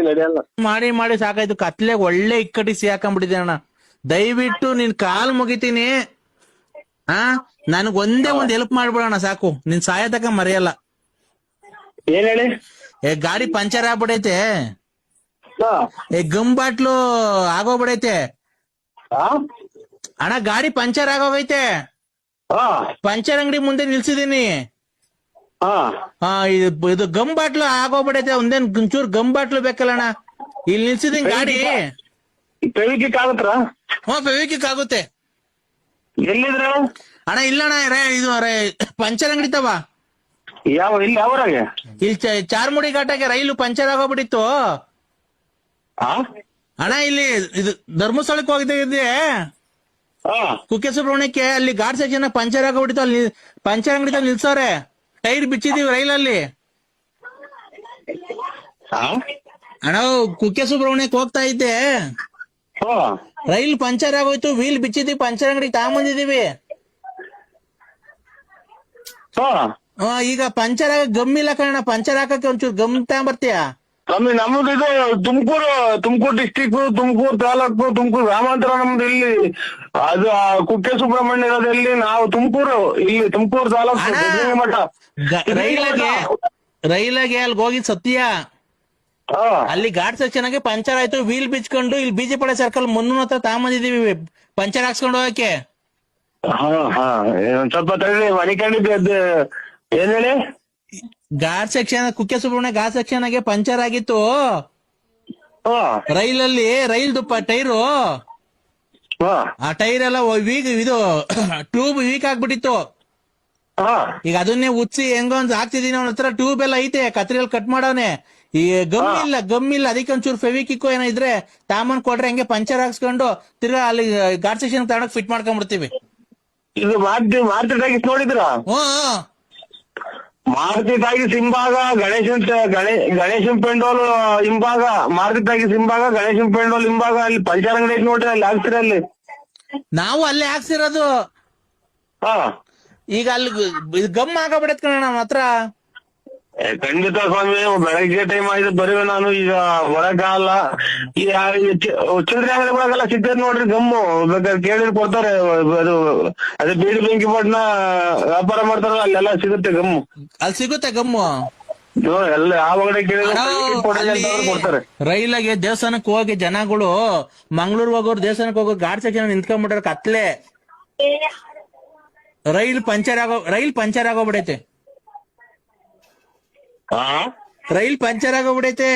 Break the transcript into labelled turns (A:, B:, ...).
A: ನಡೆಯಲ್ಲ.
B: ಮಾಡಿ ಮಾಡಿ ಸಾಕಾಯ್ತು, ಕತ್ಲೆಗ್ ಒಳ್ಳೆ ಇಕ್ಕಟ್ಟಿ ಸಿಹಾಕೊಂಡ್ಬಿಟ್ಟಿದೆ ಅಣ್ಣ. ದಯವಿಟ್ಟು ನಿನ್ ಕಾಲ್ ಮುಗಿತೀನಿ, ನನಗ್ ಒಂದೇ ಒಂದ್ ಹೆಲ್ಪ್ ಮಾಡ್ಬಿಡೋಣ ಸಾಕು, ನಿನ್ ಸಹಾಯ ತಕ ಮರೆಯಲ್ಲ.
A: ಏನ್ ಹೇಳಿ?
B: ಗಾಡಿ ಪಂಚರ್ ಆಗ್ಬಿಡೈತೆ,
A: ಹಾ.
B: ಗಮ್ ಬಾಟ್ಲು ಆಗೋಗ್ಬಿಡೈತೆ
A: ಹಾ?
B: ಅಣ್ಣ. ಗಾಡಿ ಪಂಚರ್ ಆಗೋಗೈತೆ,
A: ಹಾ.
B: ಪಂಚರ್ ಅಂಗಡಿ ಮುಂದೆ ನಿಲ್ಸಿದೀನಿ.
A: ಹಾ.
B: ಇದು ಗಮ್ ಬಾಟ್ಲು ಆಗೋಗ್ಬಿಡೈತೆ, ಒಂದೇನ್ ಒಂಚೂರು ಗಮ್ ಬಾಟ್ಲು ಬೇಕಲ್ಲ ಅಣ್ಣ. ಇಲ್ಲಿ ನಿಲ್ಸಿದೀನಿ ಗಾಡಿ.
A: ಫೆವಿಕ್ವಿಕ್ ಆಗತ್ರ?
B: ಫೆವಿಕ್ವಿಕ್ ಆಗುತ್ತೆ.
A: ಎಲ್ಲಿದ್ರ
B: ಅಣ್ಣ ಇಲ್ಲಣ್ಣ, ಇದು ಪಂಚರ್ ಅಂಗಡಿ ತವ
A: ಇಲ್ಲಿ ಯಾವರಾಗೆ?
B: ಇಲ್ಲಿ ಚಾರ್ಮುಡಿ ಘಾಟಕ್ಕೆ ರೈಲು ಪಂಚರ್ ಆಗೋಗ್ಬಿಟ್ಟಿತ್ತು
A: ಹಾ.
B: ಅಣ್ಣ. ಇಲ್ಲಿ ಇದು ಧರ್ಮಸ್ಥಳಕ್ಕೆ ಹೋಗಿದ್ದೆ
A: ಹಾ.
B: ಕುಕ್ಕೆ ಸುಬ್ರಹ್ಮಣ್ಯಕ್ಕೆ, ಅಲ್ಲಿ ಘಾಟ್ ಸೆಕ್ಷನ್ ಪಂಚರ್ ಆಗೋಗ್ಬಿಟ್ಟಿತ್ತು. ಅಲ್ಲಿ ಪಂಚರ್ ಅಂಗಡಿ ತ ನಿಲ್ಸವ್ರೆ, ಟೈರ್ ಬಿಚ್ಚಿದೀವಿ ರೈಲಲ್ಲಿ.
A: ಹಾ.
B: ಅಣ್ಣ ಕುಕ್ಕೆ ಸುಬ್ರಹ್ಮಣ್ಯಕ್ಕೆ ಹೋಗ್ತಾ ಇದ್ದೆ,
A: ಹಾ.
B: ರೈಲ್ ಪಂಚರ್ ಆಗೋಯ್ತು, ವೀಲ್ ಬಿಚ್ಚಿದೀವಿ, ಪಂಚರ್ ಅಂಗಡಿ ತಗೊಂಬಂದಿದೀವಿ.
A: ಹಾ.
B: ಈಗ ಪಂಚರ್ ಆಗ ಗಮ್ ಇಲ್ಲ ಕಣ, ಪಂಚರ್ ಹಾಕಕ್ಕೆ ಒಂಚೂರು ಗಮ್ ತಗೊಂಬರ್ತೀಯ?
A: ನಮ್ದು ಇದು ತುಮಕೂರು ಡಿಸ್ಟಿಕ್, ತುಮಕೂರು ತಾಲೂಕು, ತುಮಕೂರು ಗ್ರಾಮಾಂತರ ನಮ್ದು. ಇಲ್ಲಿ ಅದು ಕುಕ್ಕೆ ಸುಬ್ರಹ್ಮಣ್ಯ ಇರೋದಲ್ಲಿ ನಾವು ತುಮಕೂರು, ಇಲ್ಲಿ ತುಮಕೂರು ತಾಲೂಕು ಸಿದ್ಧಗಂಗಾ ಮಠ.
B: ರೈಲಾಗೆ ಅಲ್ಲಿ ಹೋಗಿದ್ ಸತ್ಯ,
A: ಹಾ.
B: ಅಲ್ಲಿ ಘಾಟ್ ಸೆಕ್ಷನ್ ಆಗಿ ಪಂಚರ್ ಆಯ್ತು, ವೀಲ್ ಬಿಚ್ಕೊಂಡು ಇಲ್ಲಿ ಬಿಜಿಪಡೆ ಸರ್ಕಲ್ ಮುನ್ನೂರ ಹತ್ರ ತಗೊಂಬಂದಿದೀವಿ ಪಂಚರ್ ಹಾಕ್ಸ್ಕೊಂಡು ಹೋಗಕ್ಕೆ.
A: ಹಾ. ಹಾ. ಸ್ವಲ್ಪ ತಳ್ಳಿ ಮನಿಕೊಂಡಿದ್ದೆ. ಏನ್ ಹೇಳಿ?
B: ಘಾಟ್ ಸೆಕ್ಷನ್, ಕುಕ್ಕೆ ಸುಬ್ರಹ್ಮಣ್ಯ ಘಾಟ್ ಸೆಕ್ಷನ್ ಆಗಿ ಪಂಚರ್ ಆಗಿತ್ತು
A: ಹಾ.
B: ರೈಲಲ್ಲಿ. ರೈಲ್ದು ಟೈರು,
A: ಹಾ.
B: ಆ ಟೈರ್ ಎಲ್ಲ ಇದು ಟ್ಯೂಬ್ ವೀಕ್ ಆಗ್ಬಿಟ್ಟಿತ್ತು.
A: ಹಾ.
B: ಈಗ ಅದನ್ನೇ ಉಚ್ಚಿ ಹೆಂಗೋ ಒಂದ್ ಹಾಕ್ತಿದೀನಿ, ಅವನ ಹತ್ರ ಟ್ಯೂಬ್ ಎಲ್ಲ ಐತೆ, ಕತ್ರಿಯಲ್ಲಿ ಕಟ್ ಮಾಡೋನೆ. ಈ ಗಮ್ ಇಲ್ಲ, ಅದಕ್ಕೆ ಒಂಚೂರು ಫೆವಿಕ್ವಿಕ್ ಏನೋ ಇದ್ರೆ ತಾಮನ್ ಕೊಟ್ರೆ ಹಂಗೆ ಪಂಚರ್ ಹಾಕ್ಸ್ಕೊಂಡು ತಿರ್ಗಾ ಅಲ್ಲಿ ಘಾಟ್ ಸೆಕ್ಷನ್ ತಗೊಂಡೋಗಿ ಫಿಟ್ ಮಾಡ್ಕೊಂಡ್ಬಿಡ್ತೀವಿ.
A: ಇದು ಮಾರುತಿ ಟಾಕೀಸ್ ನೋಡಿದ್ರ? ಮಾರುತಿ ಟಾಕೀಸ್ ಹಿಂಭಾಗ ಗಣೇಶನ್ ಪೆಂಡೋಲ್ ಹಿಂಭಾಗ, ಮಾರುತಿ ಟಾಕೀಸ್ ಹಿಂಭಾಗ, ಗಣೇಶನ್ ಪೆಂಡೋಲ್ ಹಿಂಭಾಗ, ಅಲ್ಲಿ ಪಂಚರ್ ಅಂಗಡಿ ಐತಿ ನೋಡ್ರಿ, ಅಲ್ಲಿ ಹಾಕ್ತಿರ ಅಲ್ಲಿ.
B: ನಾವು ಅಲ್ಲೇ ಹಾಕ್ಸಿರೋದು.
A: ಹಾ.
B: ಈಗ ಅಲ್ಲಿ ಗಮ್ ಆಗಬಿಡತ್ ಕಣ ನಮ್ಮ ಹತ್ರ.
A: ಖಂಡಿತ ಸ್ವಾಮಿ, ಬೆಳಗ್ಗೆ ಟೈಮ್ ಆಯ್ತು ಬರುವೆ ನಾನು, ಈಗ ಬರಕಾಗಲ್ಲ. ಈ ಚಿಲ್ಲರೆ ಅಂಗಡಿ ಬರಕಲ್ಲ, ಸಿಗ್ತದೆ ನೋಡ್ರಿ ಗಮ್ಮು, ಬೇಕಾದ್ರೆ ಕೇಳಿದ್ರೆ ಕೊಡ್ತಾರೆ. ಅದು ಅದೇ ಬೀಡಿ ಬೆಂಕಿ ಪಟ್ನ ವ್ಯಾಪಾರ ಮಾಡ್ತಾರ, ಅಲ್ಲೆಲ್ಲ ಸಿಗುತ್ತೆ ಗಮ್ಮು.
B: ಅಲ್ಲಿ ಸಿಗುತ್ತೆ ಗಮ್ಮು
A: ಎಲ್ಲ ಯಾವ ಅಂಗಡಿ ಕೇಳಿದ್ರೆ ಕೊಡ್ತಾರೆ.
B: ರೈಲಾಗೆ ದೇವಸ್ಥಾನಕ್ಕೆ ಹೋಗಿ ಜನಗಳು, ಮಂಗ್ಳೂರ್ ಹೋಗೋರು ದೇವಸ್ಥಾನಕ್ಕೆ ಹೋಗೋರು ಘಾಟ್ ಸೆಕ್ಷನ್ ನಿಂತ್ಕೊಂಡ್ಬಿಟ್ರೆ ಕತ್ಲೆ. ರೈಲ್ ಪಂಚರ್ ಆಗೋಗ್ಬಿಡೈತೆ, ರೈಲ್ ಪಂಚರ್ ಆಗೋಗ್ಬಿಡೈತೆ.